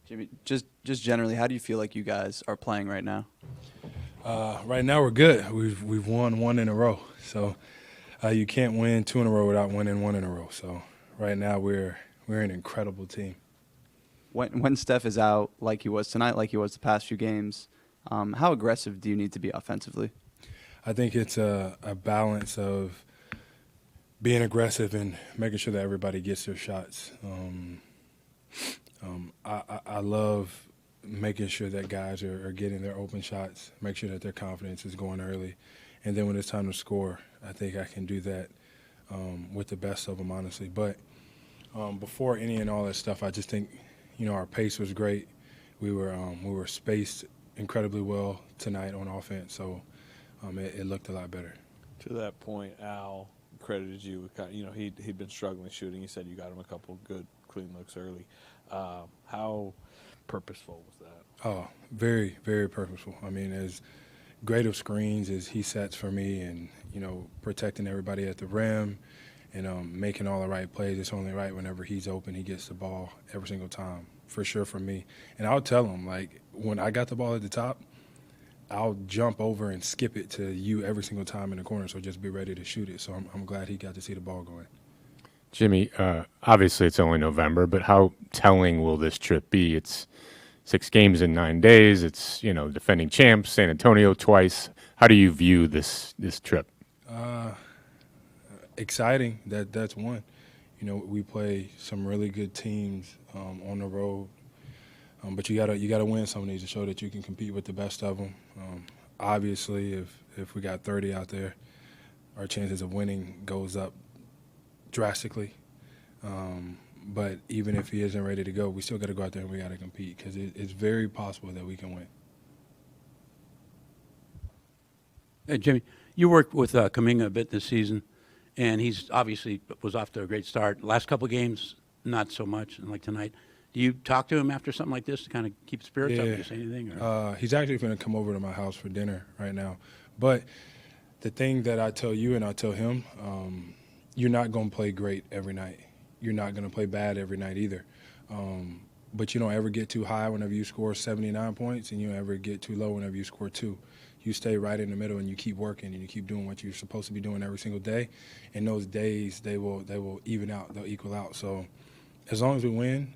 Jimmy, just generally, how do you feel like you guys are playing right now? Right now we're good. We've won one in a row, so you can't win two in a row without winning one in a row. So right now we're an incredible team. When Steph is out, like he was tonight, like he was the past few games, how aggressive do you need to be offensively? I think it's a balance of being aggressive and making sure that everybody gets their shots. I love making sure that guys are getting their open shots, make sure that their confidence is going early. And then when it's time to score, I think I can do that with the best of them, honestly. But before any and all that stuff, I just think, our pace was great. We were spaced incredibly well tonight on offense, so it looked a lot better. To that point, Al credited you with he'd been struggling shooting. He said you got him a couple good clean looks early. How purposeful was that? Oh, very, very purposeful. I mean, as great of screens as he sets for me and, protecting everybody at the rim and making all the right plays. It's only right whenever he's open, he gets the ball every single time, for sure for me. And I'll tell him, like, when I got the ball at the top, I'll jump over and skip it to you every single time in the corner, so just be ready to shoot it. So I'm glad he got to see the ball going. Jimmy, obviously it's only November, but how telling will this trip be? It's 6 games in 9 days. It's, defending champs, San Antonio twice. How do you view this trip? Exciting. That's one. We play some really good teams on the road, but you gotta win some of these to show that you can compete with the best of them. Obviously, if we got 30 out there, our chances of winning goes up drastically. But even if he isn't ready to go, we still got to go out there and we got to compete because it's very possible that we can win. Hey, Jimmy, you worked with Kuminga a bit this season, and he's obviously was off to a great start. Last couple of games, not so much, and like tonight. Do you talk to him after something like this to kind of keep spirits up? Do you say anything? Or? He's actually going to come over to my house for dinner right now. But the thing that I tell you and I tell him, you're not going to play great every night. You're not going to play bad every night either. But you don't ever get too high whenever you score 79 points, and you don't ever get too low whenever you score 2. You stay right in the middle and you keep working and you keep doing what you're supposed to be doing every single day. And those days, they will even out. They'll equal out. So as long as we win,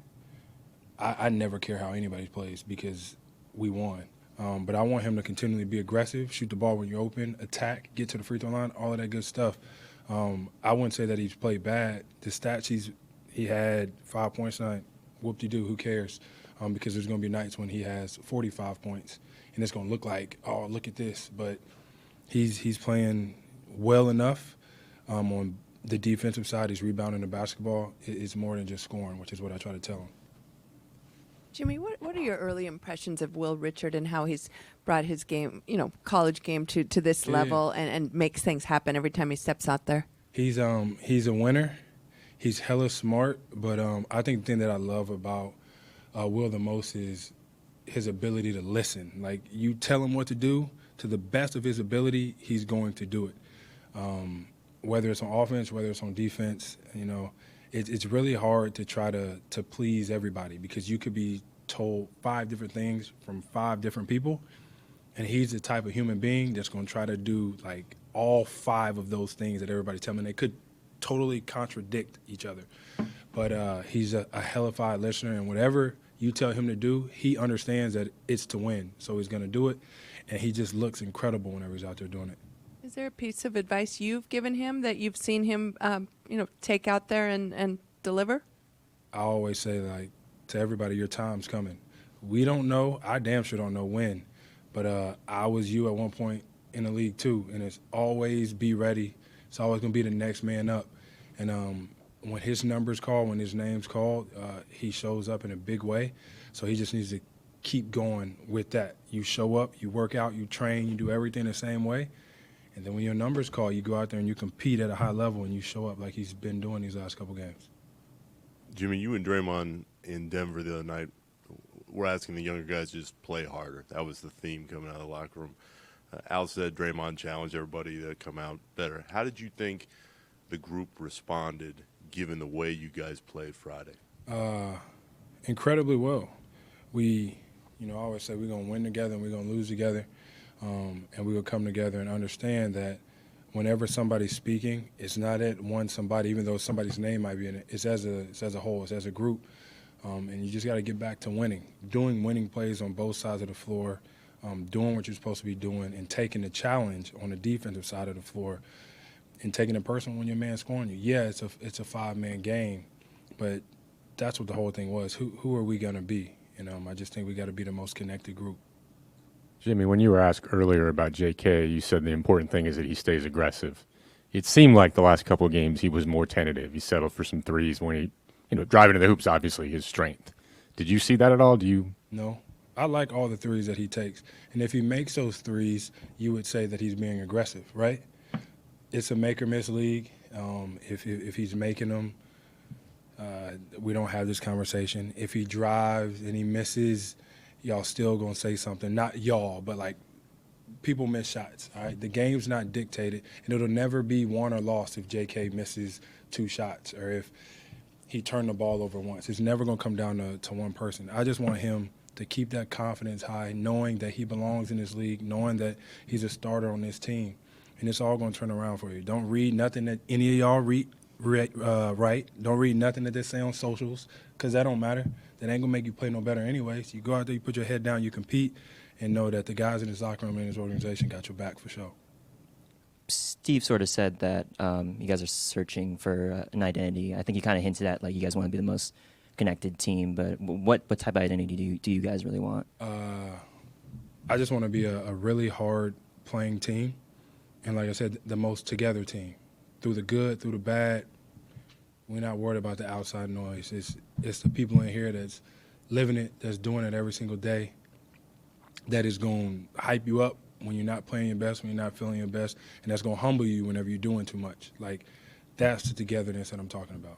I never care how anybody plays because we won. But I want him to continually be aggressive, shoot the ball when you're open, attack, get to the free throw line, all of that good stuff. I wouldn't say that he's played bad. The stats he had 5 points tonight, whoop-de-doo, who cares? Because there's going to be nights when he has 45 points, and it's going to look like, oh, look at this. But he's playing well enough on the defensive side. He's rebounding the basketball. It's more than just scoring, which is what I try to tell him. Jimmy, what are your early impressions of Will Richard and how he's brought his game, college game to this level and makes things happen every time he steps out there? He's a winner. He's hella smart, but I think the thing that I love about Will the most is his ability to listen. Like, you tell him what to do, to the best of his ability, he's going to do it. Whether it's on offense, whether it's on defense, it's really hard to try to please everybody because you could be told 5 different things from 5 different people, and he's the type of human being that's going to try to do, like, all 5 of those things that everybody tells him, and they could totally contradict each other. But he's a hellified listener, and whatever you tell him to do, he understands that it's to win, so he's going to do it, and he just looks incredible whenever he's out there doing it. Is there a piece of advice you've given him that you've seen him, take out there and deliver? I always say, like, to everybody, your time's coming. We don't know. I damn sure don't know when. But I was you at one point in the league, too, and it's always be ready. It's always going to be the next man up. And when his number's called, when his name's called, he shows up in a big way. So he just needs to keep going with that. You show up, you work out, you train, you do everything the same way. And then when your number's called, you go out there and you compete at a high level and you show up like he's been doing these last couple games. Jimmy, you and Draymond in Denver the other night were asking the younger guys to just play harder. That was the theme coming out of the locker room. Al said Draymond challenged everybody to come out better. How did you think the group responded given the way you guys played Friday? Incredibly well. we, I always say we're going to win together and we're going to lose together, and we will come together and understand that whenever somebody's speaking, it's not at one somebody, even though somebody's name might be in it. It's as a whole, it's as a group, and you just got to get back to winning, doing winning plays on both sides of the floor, doing what you're supposed to be doing, and taking the challenge on the defensive side of the floor, and taking it personal when your man's scoring you. Yeah, it's a 5-man game, but that's what the whole thing was. Who are we gonna be? I just think we got to be the most connected group. Jimmy, when you were asked earlier about J.K., you said the important thing is that he stays aggressive. It seemed like the last couple of games he was more tentative. He settled for some threes when he, driving to the hoops, obviously his strength. Did you see that at all? No. I like all the threes that he takes. And if he makes those threes, you would say that he's being aggressive, right? It's a make-or-miss league. If he's making them, we don't have this conversation. If he drives and he misses, y'all still going to say something. Not y'all, but, like, people miss shots, all right? The game's not dictated, and it'll never be won or lost if J.K. misses 2 shots or if he turned the ball over once. It's never going to come down to one person. I just want him to keep that confidence high, knowing that he belongs in this league, knowing that he's a starter on this team, and it's all going to turn around for you. Don't read nothing that any of y'all write. Don't read nothing that they say on socials, because that don't matter. That ain't going to make you play no better anyways. You go out there, you put your head down, you compete, and know that the guys in his locker room and his organization got your back for sure. Steve sort of said that you guys are searching for an identity. I think he kind of hinted at, like, you guys want to be the most connected team, but what type of identity do you guys really want? I just want to be a really hard playing team, and like I said, the most together team. Through the good, through the bad, we're not worried about the outside noise. It's the people in here that's living it, that's doing it every single day, that is going to hype you up when you're not playing your best, when you're not feeling your best, and that's going to humble you whenever you're doing too much. Like, that's the togetherness that I'm talking about.